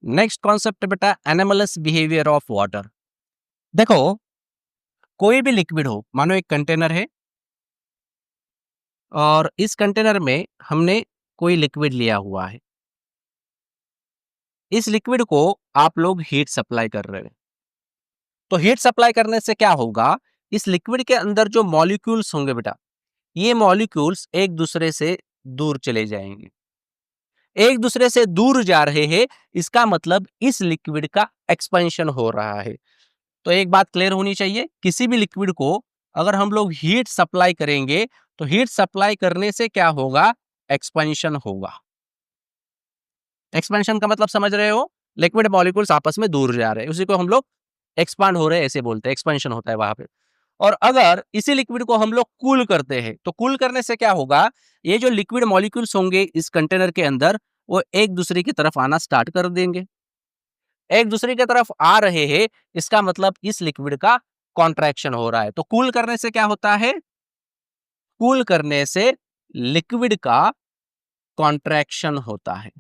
Next concept बेटा anomalous behaviour of water. देखो, कोई भी लिक्विड हो, मानो एक कंटेनर है और इस कंटेनर में हमने कोई लिक्विड लिया हुआ है। इस लिक्विड को आप लोग हीट सप्लाई कर रहे हो। तो हीट सप्लाई करने से क्या होगा, इस लिक्विड के अंदर जो मॉलिक्यूल्स होंगे बेटा, ये मॉलिक्यूल्स एक दूसरे से दूर चले जाएंगे। एक दूसरे से दूर जा रहे हैं, इसका मतलब इस लिक्विड का एक्सपेंशन हो रहा है। तो एक बात क्लियर होनी चाहिए, किसी भी लिक्विड को अगर हम लोग हीट सप्लाई करेंगे तो हीट सप्लाई करने से क्या होगा, एक्सपेंशन होगा। एक्सपेंशन का मतलब समझ रहे हो, लिक्विड मॉलिक्यूल्स आपस में दूर जा रहे हैं, उसी को हम लोग एक्सपांड हो रहे हैं ऐसे बोलते हैं, एक्सपेंशन होता है वहां पे। और अगर इसी लिक्विड को हम लोग कूल करते हैं तो कूल करने से क्या होगा, ये जो लिक्विड मॉलिक्यूल्स होंगे इस कंटेनर के अंदर, वो एक दूसरे की तरफ आना स्टार्ट कर देंगे। एक दूसरे की तरफ आ रहे हैं, इसका मतलब इस लिक्विड का कॉन्ट्रैक्शन हो रहा है। तो कूल करने से क्या होता है, कूल करने से लिक्विड का कॉन्ट्रैक्शन होता है।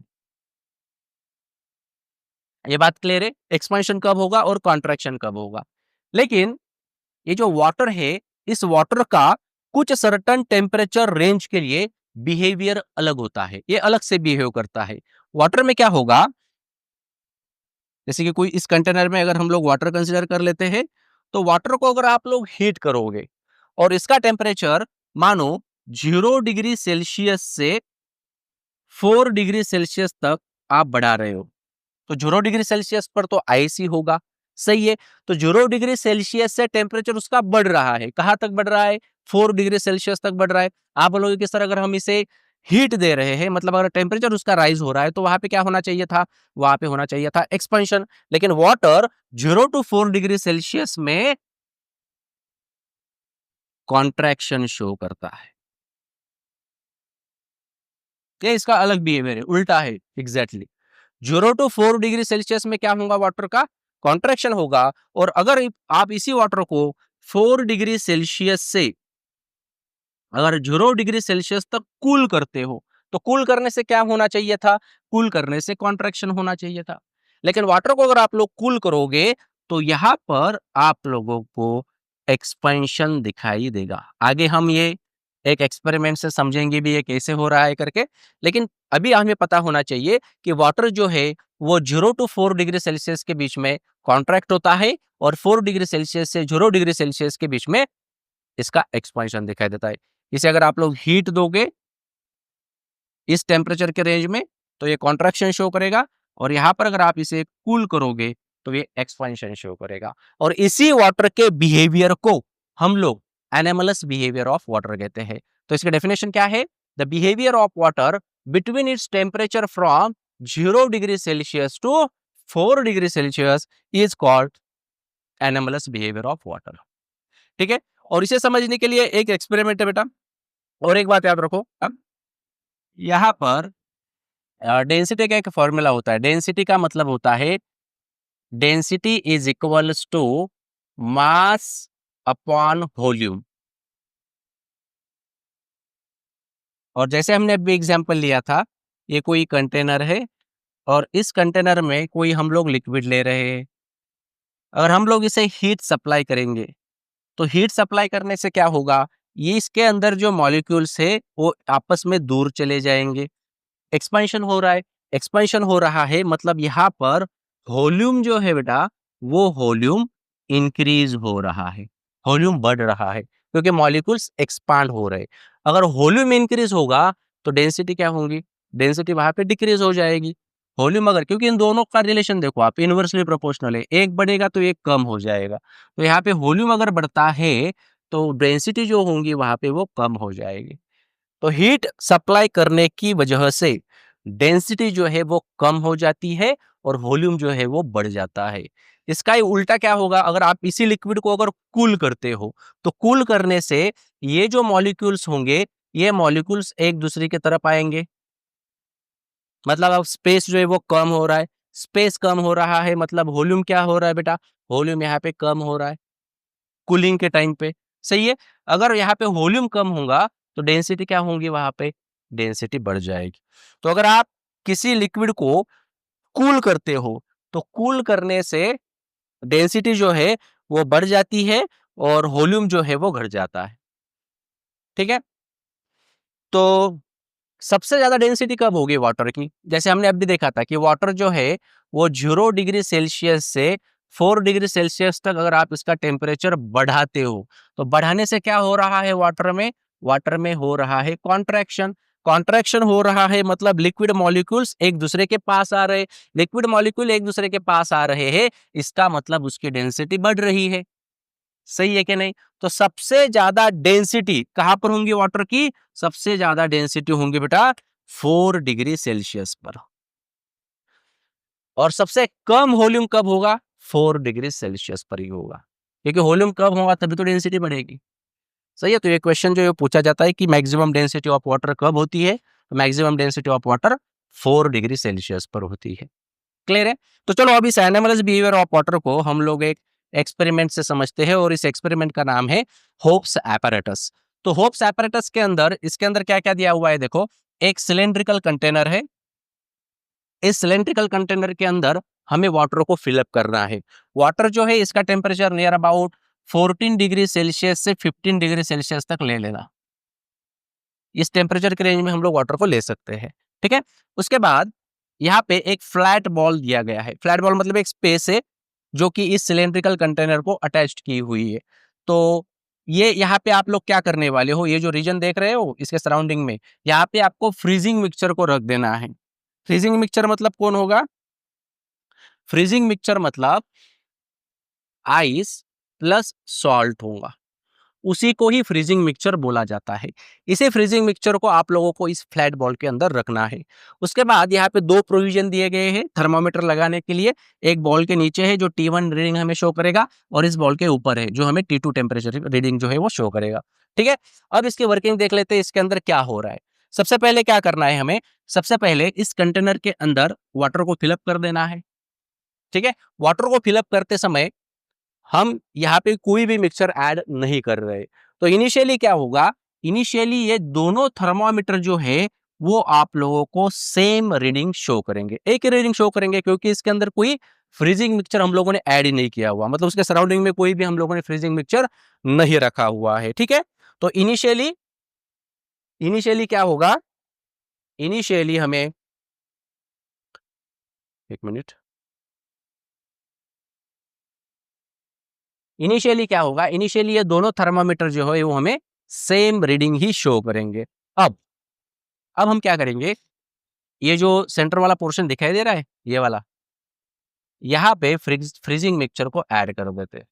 ये बात क्लियर है, एक्सपेंशन कब होगा और कॉन्ट्रैक्शन कब होगा। लेकिन ये जो वाटर है, इस वाटर का कुछ सर्टेन टेम्परेचर रेंज के लिए बिहेवियर अलग होता है, ये अलग से बिहेव करता है। वाटर में क्या होगा, जैसे कि कोई इस कंटेनर में अगर हम लोग वाटर कंसीडर कर लेते हैं, तो वाटर को अगर आप लोग हीट करोगे और इसका टेम्परेचर मानो 0 डिग्री सेल्सियस से 4 डिग्री सेल्सियस तक आप बढ़ा रहे हो, तो 0 डिग्री सेल्सियस पर तो आइस ही होगा, सही है। तो 0 डिग्री सेल्सियस से टेम्परेचर उसका बढ़ रहा है, कहां तक बढ़ रहा है, 4 डिग्री सेल्सियस तक बढ़ रहा है। आप बोलोगे कि सर अगर हम इसे हीट दे रहे हैं, मतलब अगर टेम्परेचर उसका राइज हो रहा है, तो वहां पे क्या होना चाहिए था, वहां पे होना चाहिए था एक्सपेंशन। लेकिन वाटर 0 to 4 डिग्री सेल्सियस में कॉन्ट्रैक्शन शो करता है। ये इसका अलग बिहेवियर है, उल्टा है एग्जैक्टली। 0 to 4 डिग्री सेल्सियस में क्या होगा, वाटर का कॉन्ट्रैक्शन होगा। और अगर आप इसी वाटर को 4 डिग्री सेल्सियस से अगर 0 डिग्री सेल्सियस तक कूल करते हो, तो कूल करने से क्या होना चाहिए था, कूल करने से कॉन्ट्रैक्शन होना चाहिए था। लेकिन वाटर को अगर आप लोग कूल करोगे तो यहां पर आप लोगों को एक्सपेंशन दिखाई देगा। आगे हम ये एक एक्सपेरिमेंट से समझेंगे भी ये कैसे हो रहा है करके। लेकिन अभी हमें पता होना चाहिए कि वाटर जो है वो 0 to 4 डिग्री सेल्सियस के बीच में कॉन्ट्रैक्ट होता है और 4 डिग्री सेल्सियस से 0 डिग्री सेल्सियस के बीच में इसका एक्सपेंशन दिखाई देता है। इसे अगर आप लोग हीट दोगे इस टेम्परेचर के रेंज में, तो ये कॉन्ट्रैक्शन शो करेगा। और यहां पर अगर आप इसे कूल करोगे तो ये एक्सपेंशन शो करेगा। और इसी वाटर के बिहेवियर को हम लोग एनामलस बिहेवियर ऑफ वाटर कहते हैं। तो इसकी डेफिनेशन क्या है, the behaviour of water between its temperature from 0 degree Celsius to 4 degree Celsius is called anomalous behaviour of water. ठीक है। और इसे समझने के लिए एक एक्सपेरिमेंट है बेटा। और एक बात याद रखो, अब यहाँ पर डेंसिटी का एक फॉर्मूला होता है। डेंसिटी का मतलब होता है density is equals to mass upon volume. और जैसे हमने अभी एग्जांपल लिया था, ये कोई कंटेनर है और इस कंटेनर में कोई हम लोग लिक्विड ले रहे हैं। अगर हम लोग इसे हीट सप्लाई करेंगे तो हीट सप्लाई करने से क्या होगा, ये इसके अंदर जो मॉलिक्यूल्स है वो आपस में दूर चले जाएंगे। एक्सपेंशन हो रहा है, एक्सपेंशन हो रहा है मतलब यहाँ पर वॉल्यूम जो है बेटा, वो वॉल्यूम इंक्रीज हो रहा है, वॉल्यूम बढ़ रहा है क्योंकि मॉलिक्यूल्स एक्सपांड हो रहे हैं। अगर वॉल्यूम इंक्रीज होगा तो डेंसिटी क्या होगी, डेंसिटी वहां पे डिक्रीज हो जाएगी। वॉल्यूम अगर, क्योंकि इन दोनों का रिलेशन देखो आप, इनवर्सली प्रोपोर्शनल है, एक बढ़ेगा तो एक कम हो जाएगा। तो यहाँ पे वॉल्यूम अगर बढ़ता है तो डेंसिटी जो होंगी वहां पे वो कम हो जाएगी। तो हीट सप्लाई करने की वजह से डेंसिटी जो है वो कम हो जाती है और वॉल्यूम जो है वो बढ़ जाता है। इसका ही उल्टा क्या होगा, अगर आप इसी लिक्विड को अगर कूल करते हो तो कूल करने से ये जो मॉलिक्यूल्स होंगे, ये मॉलिक्यूल्स एक दूसरे की तरफ आएंगे। मतलब अब स्पेस जो है वो कम हो रहा है, स्पेस कम हो रहा है मतलब वॉल्यूम क्या हो रहा है बेटा, वॉल्यूम यहाँ पे कम हो रहा है कूलिंग के टाइम पे, सही है। अगर यहाँ पे वॉल्यूम कम होगा तो डेंसिटी क्या होगी वहां पे, डेंसिटी बढ़ जाएगी। तो अगर आप किसी लिक्विड को कूल करते हो, तो कूल करने से डेंसिटी जो है वो बढ़ जाती है और वॉल्यूम जो है वो घट जाता है। ठीक है? तो सबसे ज़्यादा डेंसिटी कब होगी वाटर की? जैसे हमने अभी देखा था कि वाटर जो है वो 0 डिग्री सेल्सियस से 4 डिग्री सेल्सियस तक अगर आप इसका टेम्परेचर बढ़ाते हो, तो बढ़ाने से क्या हो रहा है वाटर में? वाटर में हो रहा है कॉन्ट्रैक्शन। कॉन्ट्रैक्शन हो रहा है मतलब लिक्विड मॉलिक्यूल्स एक दूसरे के पास आ रहे, लिक्विड मॉलिक्यूल एक दूसरे के पास आ रहे हैं, इसका मतलब उसकी डेंसिटी बढ़ रही है। सही है कि नहीं? तो सबसे ज्यादा डेंसिटी कहां पर होंगी वाटर की? सबसे ज्यादा डेंसिटी होंगी बेटा 4 डिग्री सेल्सियस पर। और सबसे कम वॉल्यूम कब होगा? 4 डिग्री सेल्सियस पर ही होगा, क्योंकि वॉल्यूम कम होगा तभी तो डेंसिटी बढ़ेगी। सही है, तो ये क्वेश्चन जो ये पूछा जाता है कि मैक्सिमम डेंसिटी ऑफ वाटर कब होती है? तो maximum density of water 4 degree Celsius पर होती है। क्लियर है? तो चलो अब इस एनोमलस बिहेवियर ऑफ वाटर को हम लोग एक एक्सपेरिमेंट से समझते हैं, और इस एक्सपेरिमेंट का नाम है होप्स एपैरेटस। तो होप्स एपैरेटस के अंदर, इसके अंदर क्या क्या दिया हुआ है देखो। एक सिलेंड्रिकल कंटेनर है, इस सिलेंड्रिकल कंटेनर के अंदर हमें वाटर को फिलअप करना है। वाटर जो है इसका temperature near about 14 degree Celsius से 15 डिग्री सेल्सियस तक ले लेना। इस टेम्परेचर के रेंज में हम लोग वाटर को ले सकते हैं। ठीक है? उसके बाद यहाँ पे एक फ्लैट बॉल दिया गया है। फ्लैट बॉल मतलब एक स्पेस है जो कि इस सिलेंड्रिकल कंटेनर को अटैच्ड की हुई है। तो ये यहाँ पे आप लोग क्या करने वाले हो, ये जो रीजन देख रहे हो इसके सराउंडिंग में, यहाँ पे आपको फ्रीजिंग मिक्सचर को रख देना है। फ्रीजिंग मिक्सचर मतलब कौन होगा? फ्रीजिंग मिक्सचर मतलब आइस प्लस सॉल्ट होगा, उसी को ही फ्रीजिंग मिक्सचर बोला जाता है। इसी फ्रीजिंग मिक्सचर को आप लोगों को इस फ्लैट बॉल के अंदर रखना है। उसके बाद यहाँ पे दो प्रोविजन दिए गए हैं थर्मामीटर लगाने के लिए। एक बॉल के नीचे है जो T1 रीडिंग हमें शो करेगा, और इस बॉल के ऊपर है जो हमें T2 टेम्परेचर रीडिंग जो है वो शो करेगा। ठीक है? अब इसकी वर्किंग देख लेते हैं, इसके अंदर क्या हो रहा है। सबसे पहले क्या करना है हमें? सबसे पहले इस कंटेनर के अंदर वाटर को फिलअप कर देना है। ठीक है? वाटर को फिलअप करते समय हम यहाँ पे कोई भी मिक्सचर ऐड नहीं कर रहे। तो इनिशियली क्या होगा? इनिशियली ये दोनों थर्मामीटर जो है वो आप लोगों को सेम रीडिंग शो करेंगे, एक ही रीडिंग शो करेंगे, क्योंकि इसके अंदर कोई फ्रीजिंग मिक्सचर हम लोगों ने ऐड ही नहीं किया हुआ, मतलब उसके सराउंडिंग में कोई भी हम लोगों ने फ्रीजिंग मिक्सचर नहीं रखा हुआ है। ठीक है? तो इनिशियली इनिशियली क्या होगा? इनिशियली हमें, एक मिनट, इनिशियली क्या होगा? इनिशियली ये दोनों थर्मामीटर जो है वो हमें सेम रीडिंग ही शो करेंगे। अब अब हम क्या करेंगे? ये जो सेंटर वाला पोर्शन दिखाई दे रहा है, ये वाला, यहाँ पे फ्रीजिंग मिक्सचर को ऐड कर देते हैं।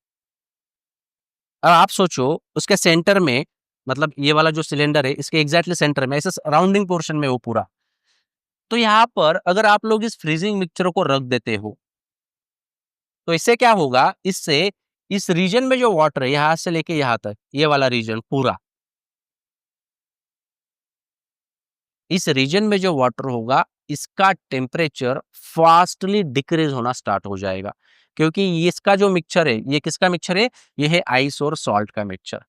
अब आप सोचो उसके सेंटर में, मतलब ये वाला जो सिलेंडर है इसके एग्जैक्टली सेंटर में, ऐसे राउंडिंग पोर्शन में वो पूरा, तो यहाँ पर अगर आप लोग इस फ्रीजिंग मिक्सचर को रख देते हो, तो इससे क्या होगा? इससे इस रीजन में जो वाटर है यहाँ से लेके यहाँ तक, ये वाला रीजन पूरा, इस रीजन में जो वाटर होगा इसका टेम्परेचर फास्टली डिक्रीज होना स्टार्ट हो जाएगा, क्योंकि इसका जो मिक्सचर है ये किसका मिक्सचर है? ये है आइस और सॉल्ट का मिक्सचर।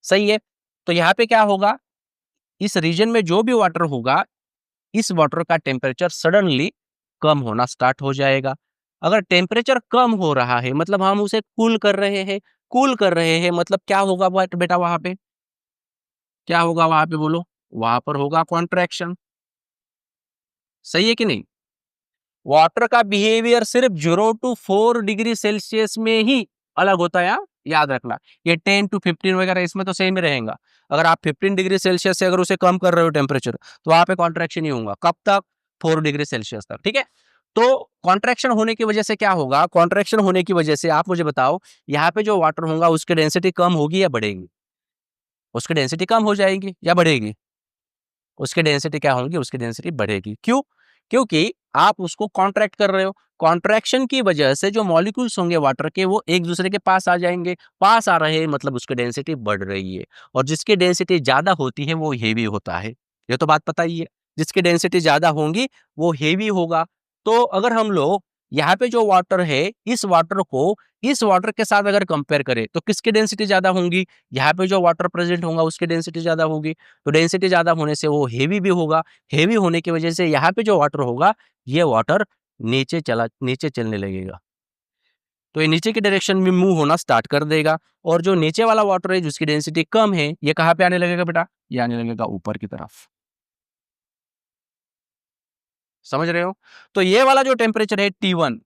सही है? तो यहाँ पे क्या होगा? इस रीजन में जो भी वाटर होगा, इस वाटर का टेम्परेचर सडनली कम होना स्टार्ट हो जाएगा। अगर टेम्परेचर कम हो रहा है मतलब हम उसे कूल कर रहे हैं, कूल कर रहे हैं मतलब क्या होगा बेटा? वहां पे क्या होगा? वहां पे बोलो। वहां पर होगा कॉन्ट्रैक्शन। सही है कि नहीं? वाटर का बिहेवियर सिर्फ 0 to 4 डिग्री सेल्सियस में ही अलग होता है, याद रखना। ये 10 to 15 वगैरह इसमें तो सेम ही रहेगा। अगर आप 15 डिग्री सेल्सियस से अगर उसे कम कर रहे हो टेम्परेचर, तो वहां पे कॉन्ट्रैक्शन ही होगा। कब तक? 4 डिग्री सेल्सियस तक। ठीक है? तो कॉन्ट्रैक्शन होने की वजह से क्या होगा? कॉन्ट्रैक्शन होने की वजह से आप मुझे बताओ, यहाँ पे जो वाटर होगा उसकी डेंसिटी कम होगी या बढ़ेगी? उसकी डेंसिटी कम हो जाएगी या बढ़ेगी? उसकी डेंसिटी क्या होगी? उसकी डेंसिटी बढ़ेगी। क्यों? क्योंकि आप उसको कॉन्ट्रैक्ट कर रहे हो। कॉन्ट्रैक्शन की वजह से जो मॉलिक्यूल्स होंगे वाटर के वो एक दूसरे के पास आ जाएंगे। पास आ रहे हैं मतलब उसकी डेंसिटी बढ़ रही है, और जिसकी डेंसिटी ज्यादा होती है वो हेवी होता है। ये तो बात पता ही है। जिसकी डेंसिटी ज्यादा होंगी वो हेवी होगा। तो अगर हम लोग यहाँ पे जो वाटर है इस वाटर को इस वाटर के साथ अगर कंपेयर करें तो किसकी डेंसिटी ज्यादा होंगी? यहाँ पे जो वाटर प्रेजेंट होगा उसकी डेंसिटी ज्यादा होगी। तो डेंसिटी ज्यादा होने से वो हेवी भी होगा। हेवी होने की वजह से यहाँ पे जो वाटर होगा ये वाटर नीचे चलने लगेगा। तो ये नीचे की डायरेक्शन में मूव होना स्टार्ट कर देगा और जो नीचे वाला वाटर है जिसकी डेंसिटी कम है, ये कहाँ पे आने लगेगा बेटा? ये आने लगेगा ऊपर की तरफ। समझ रहे हो? तो ये वाला जो टेम्परेचर है T1,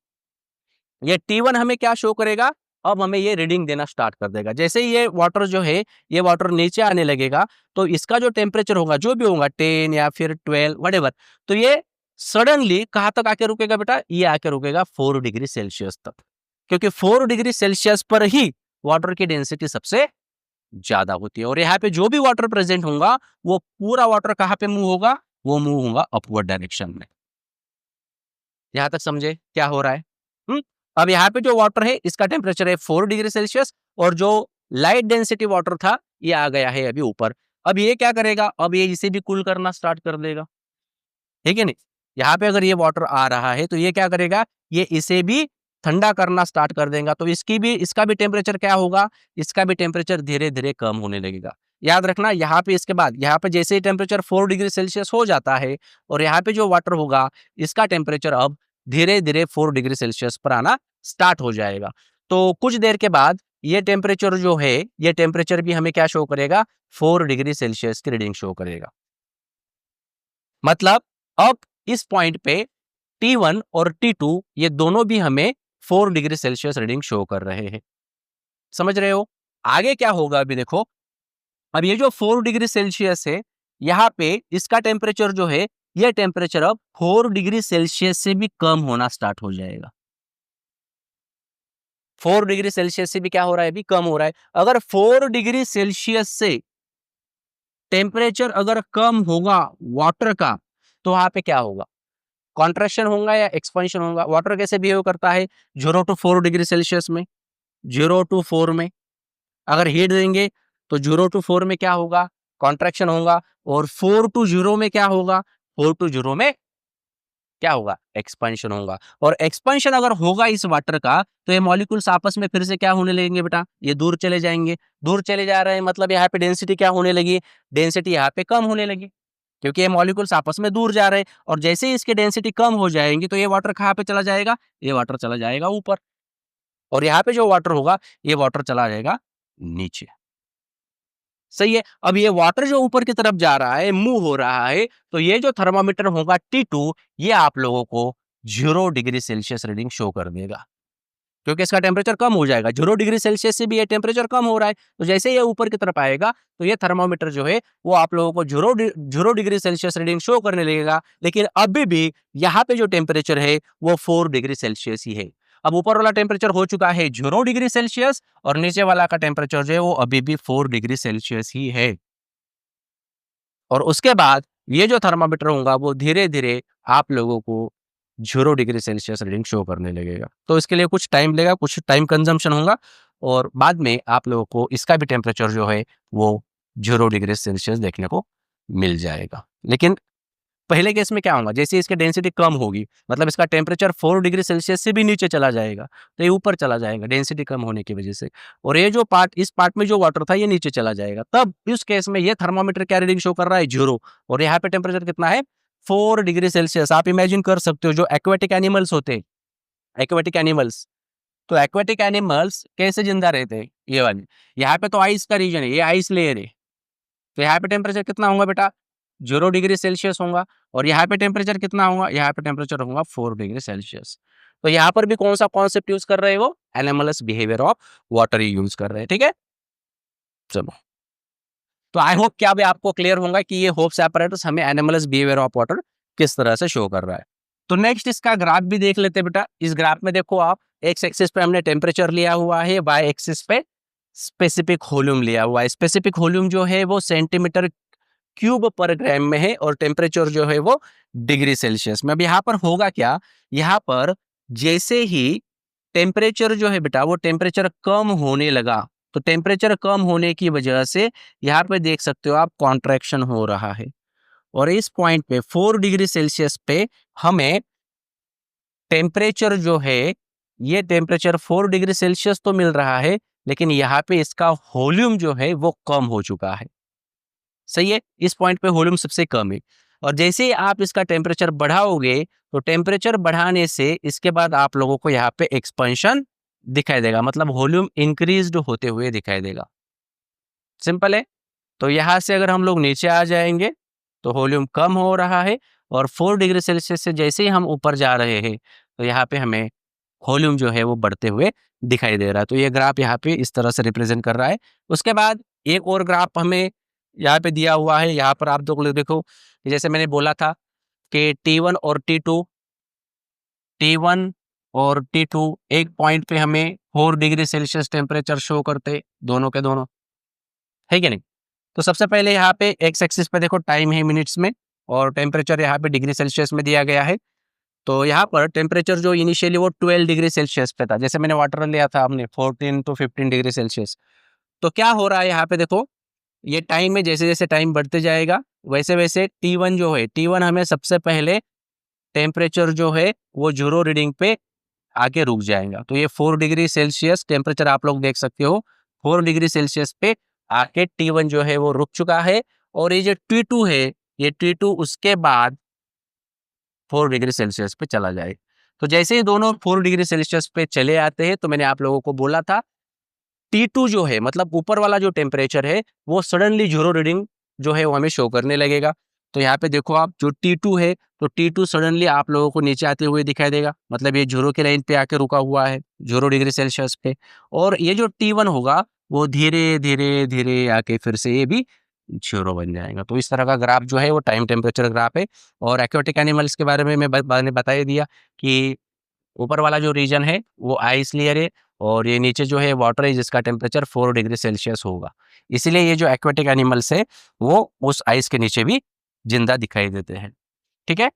ये T1 हमें क्या शो करेगा? अब हमें ये रीडिंग देना स्टार्ट कर देगा। जैसे ही ये वाटर जो है, ये वाटर नीचे आने लगेगा, तो इसका जो टेम्परेचर होगा, जो भी होगा 10 या फिर 12 व्हाटएवर, तो ये सडनली कहाँ तक आके रुकेगा बेटा? ये आके रुकेगा 4 डिग्री सेल्सियस तक। क्योंकि 4 डिग्री सेल्सियस पर ही वाटर की डेंसिटी सबसे ज्यादा होती है और यहाँ पे जो भी वाटर प्रेजेंट होगा, वो पूरा वाटर कहाँ पे मूव होगा? वो मूव होगा अपवर्ड डायरेक्शन में। यहां तक समझे क्या हो रहा है? हम्म? अब यहाँ पे जो वाटर है इसका टेम्परेचर है 4 डिग्री सेल्सियस और जो लाइट डेंसिटी वाटर था ये आ गया है अभी ऊपर। अब ये क्या करेगा? अब ये इसे भी कूल करना स्टार्ट कर देगा, ठीक है नहीं? यहाँ पे अगर ये वाटर आ रहा है तो ये क्या करेगा? ये इसे भी ठंडा करना स्टार्ट कर देगा। तो इसका भी टेम्परेचर क्या होगा? इसका भी टेम्परेचर धीरे धीरे कम होने लगेगा। याद रखना, यहाँ पे इसके बाद यहाँ पे जैसे ही टेम्परेचर 4 डिग्री सेल्सियस हो जाता है और यहाँ पे जो वाटर होगा इसका टेम्परेचर अब धीरे धीरे 4 डिग्री सेल्सियस पर आना स्टार्ट हो जाएगा। तो कुछ देर के बाद ये टेम्परेचर जो है, ये टेम्परेचर भी हमें क्या शो करेगा? 4 डिग्री सेल्सियस की रीडिंग शो करेगा। मतलब अब इस पॉइंट पे T1 और T2 ये दोनों भी हमें 4 डिग्री सेल्सियस रीडिंग शो कर रहे हैं। समझ रहे हो? आगे क्या होगा अभी देखो। अब ये जो 4 डिग्री सेल्सियस है, यहाँ पे इसका टेम्परेचर जो है, ये टेम्परेचर अब 4 डिग्री सेल्सियस से भी कम होना स्टार्ट हो जाएगा। 4 डिग्री सेल्सियस से भी क्या हो रहा है? अभी कम हो रहा है। अगर 4 डिग्री सेल्सियस से टेम्परेचर अगर कम होगा वाटर का, तो वहां पे क्या होगा? कॉन्ट्रैक्शन होगा या एक्सपेंशन होगा? वाटर कैसे बिहेव करता है 0 टू 4 डिग्री सेल्सियस में? 0 टू 4 में अगर हीट देंगे तो 0 टू 4 में क्या होगा? कॉन्ट्रैक्शन होगा। और 4 टू 0 में क्या होगा? 4 टू 0 में क्या होगा? एक्सपेंशन होगा। और एक्सपेंशन अगर होगा इस वाटर का, तो ये मॉलिक्यूल्स आपस में फिर से क्या होने लगेंगे बेटा? ये दूर चले जाएंगे। दूर चले जा रहे हैं मतलब यहाँ पे डेंसिटी क्या होने लगी? डेंसिटी यहाँ पे कम होने लगी, क्योंकि ये मॉलिक्यूल्स आपस में दूर जा रहे हैं। और जैसे ही इसकी डेंसिटी कम हो जाएंगी तो ये वाटर कहाँ पे चला जाएगा? ये वाटर चला जाएगा ऊपर। और यहाँ पे जो वाटर होगा, ये वाटर चला जाएगा नीचे। सही है। अब ये वाटर जो ऊपर की तरफ जा रहा है, मूव हो रहा है, तो ये जो थर्मामीटर होगा T2, ये आप लोगों को 0 डिग्री सेल्सियस रीडिंग शो कर देगा, क्योंकि इसका टेम्परेचर कम हो जाएगा। 0 डिग्री सेल्सियस से भी ये टेम्परेचर कम हो रहा है, तो जैसे ये ऊपर की तरफ आएगा, तो ये थर्मामीटर जो है वो आप लोगों को 0 डिग्री सेल्सियस रीडिंग शो करने लगेगा। लेकिन अभी भी यहाँ पे जो टेम्परेचर है वो 4 डिग्री सेल्सियस ही है। अब ऊपर वाला टेम्परेचर हो चुका है 0 डिग्री सेल्सियस और नीचे वाला का टेम्परेचर जो है वो अभी भी 4 डिग्री सेल्सियस ही है। और उसके बाद ये जो थर्मामीटर होगा वो धीरे धीरे आप लोगों को 0 डिग्री सेल्सियस रीडिंग शो करने लगेगा। तो इसके लिए कुछ टाइम लगेगा, कुछ टाइम कंजम्पशन होगा और बाद में आप लोगों को इसका भी टेम्परेचर जो है वो 0 डिग्री सेल्सियस देखने को मिल जाएगा। लेकिन पहले केस में क्या होगा? जैसे इसकी डेंसिटी कम होगी, मतलब इसका टेम्परेचर 4 डिग्री सेल्सियस से भी नीचे चला जाएगा, तो ये ऊपर चला जाएगा डेंसिटी कम होने की वजह से। और ये जो पार्ट, इस पार्ट में जो वाटर था ये नीचे चला जाएगा। तब इस केस में ये थर्मामीटर क्या रीडिंग शो कर रहा है? 0। और यहाँ पे टेम्परेचर कितना है? 4 डिग्री सेल्सियस। आप इमेजिन कर सकते हो जो एक्वेटिक एनिमल्स होते हैं, एक्वेटिक एनिमल्स, तो एक्वेटिक एनिमल्स कैसे जिंदा रहते हैं? ये वाले, यहाँ पे तो आइस का रीजन है, ये आइस लेयर है, तो यहाँ पे टेम्परेचर कितना होगा बेटा? 0 डिग्री सेल्सियस होगा। और यहाँ पे टेम्परेचर कितना होगा? यहाँ पे टेम्परेचर होगा 4 डिग्री सेल्सियस। तो यहाँ पर भी कौन सा कॉन्सेप्ट यूज कर रहे हैं? वो anomalous behaviour of water he use कर रहे हैं। ठीक है, चलो। तो आई होप क्या अभी आपको क्लियर होगा कि ये होप्स एपरेटस हमें एनोमलस बिहेवियर ऑफ वाटर किस तरह से शो कर रहा है। तो नेक्स्ट इसका ग्राफ भी देख लेते हैं बेटा। इस ग्राफ में देखो आप, एक्स एक्सिस पे हमने टेम्परेचर लिया हुआ है, वाई एक्सिस पे स्पेसिफिक वॉल्यूम लिया हुआ है। स्पेसिफिक वॉल्यूम जो है वो सेंटीमीटर क्यूब पर ग्राम में है और टेम्परेचर जो है वो डिग्री सेल्सियस में। अब यहाँ पर होगा क्या? यहाँ पर जैसे ही टेम्परेचर जो है बेटा वो टेम्परेचर कम होने लगा, तो टेम्परेचर कम होने की वजह से यहाँ पे देख सकते हो आप कॉन्ट्रैक्शन हो रहा है। और इस पॉइंट पे 4 डिग्री सेल्सियस पे हमें टेम्परेचर जो है, ये टेम्परेचर 4 डिग्री सेल्सियस तो मिल रहा है, लेकिन यहाँ पे इसका वॉल्यूम जो है वो कम हो चुका है। सही है, इस पॉइंट पे वॉल्यूम सबसे कम है। और जैसे ही आप इसका टेम्परेचर बढ़ाओगे तो टेम्परेचर बढ़ाने से इसके बाद आप लोगों को यहाँ पे एक्सपेंशन दिखाई देगा, मतलब वॉल्यूम इंक्रीज्ड होते हुए दिखाई देगा। सिंपल है। तो यहाँ से अगर हम लोग नीचे आ जाएंगे तो वॉल्यूम कम हो रहा है, और 4 डिग्री सेल्सियस से जैसे ही हम ऊपर जा रहे हैं तो यहाँ पे हमें वॉल्यूम जो है वो बढ़ते हुए दिखाई दे रहा है। तो ये ग्राफ यहाँ पे इस तरह से रिप्रेजेंट कर रहा है। उसके बाद एक और ग्राफ हमें यहाँ पे दिया हुआ है। यहाँ पर आप लोग देखो, जैसे मैंने बोला था कि T1 और T2 एक पॉइंट पे हमें 4 डिग्री सेल्सियस टेम्परेचर शो करते, दोनों के दोनों, है कि नहीं? तो सबसे पहले यहाँ पे एक्स एक्सिस पे देखो टाइम है मिनट्स में, और टेम्परेचर यहाँ पे डिग्री सेल्सियस में दिया गया है। तो यहाँ पर टेम्परेचर जो इनिशियली वो 12 डिग्री सेल्सियस पे था, जैसे मैंने वाटर लिया था हमने 14 टू 15 डिग्री सेल्सियस। तो क्या हो रहा है यहाँ पे देखो, ये टाइम में जैसे जैसे टाइम बढ़ते जाएगा वैसे वैसे T1 जो है, T1 हमें सबसे पहले टेम्परेचर जो है वो 0 रीडिंग पे आके रुक जाएगा। तो ये 4 डिग्री सेल्सियस टेम्परेचर आप लोग देख सकते हो, 4 डिग्री सेल्सियस पे आके T1 जो है वो रुक चुका है। और ये जो T2 है, ये T2 उसके बाद 4 डिग्री सेल्सियस पे चला जाए। तो जैसे ही दोनों 4 डिग्री सेल्सियस पे चले आते हैं तो मैंने आप लोगों को बोला था T2 जो है, मतलब ऊपर वाला जो टेम्परेचर है वो सडनली 0 रीडिंग जो है वो हमें शो करने लगेगा। तो यहाँ पे देखो आप, जो T2 है तो T2 सडनली आप लोगों को नीचे आते हुए दिखाई देगा, मतलब ये 0 के लाइन पे आके रुका हुआ है 0 डिग्री सेल्सियस पे। और ये जो T1 होगा वो धीरे धीरे धीरे आके फिर से ये भी 0 बन जाएगा। तो इस तरह का ग्राफ जो है वो टाइम टेम्परेचर ग्राफ है। और एक्वाटिक एनिमल्स के बारे में मैंने बता ही दिया कि ऊपर वाला जो रीजन है वो आइस लेयर है, और ये नीचे जो है वाटर है जिसका टेम्परेचर 4 डिग्री सेल्सियस होगा। इसीलिए ये जो एक्वाटिक एनिमल्स है वो उस आइस के नीचे भी जिंदा दिखाई देते हैं। ठीक है।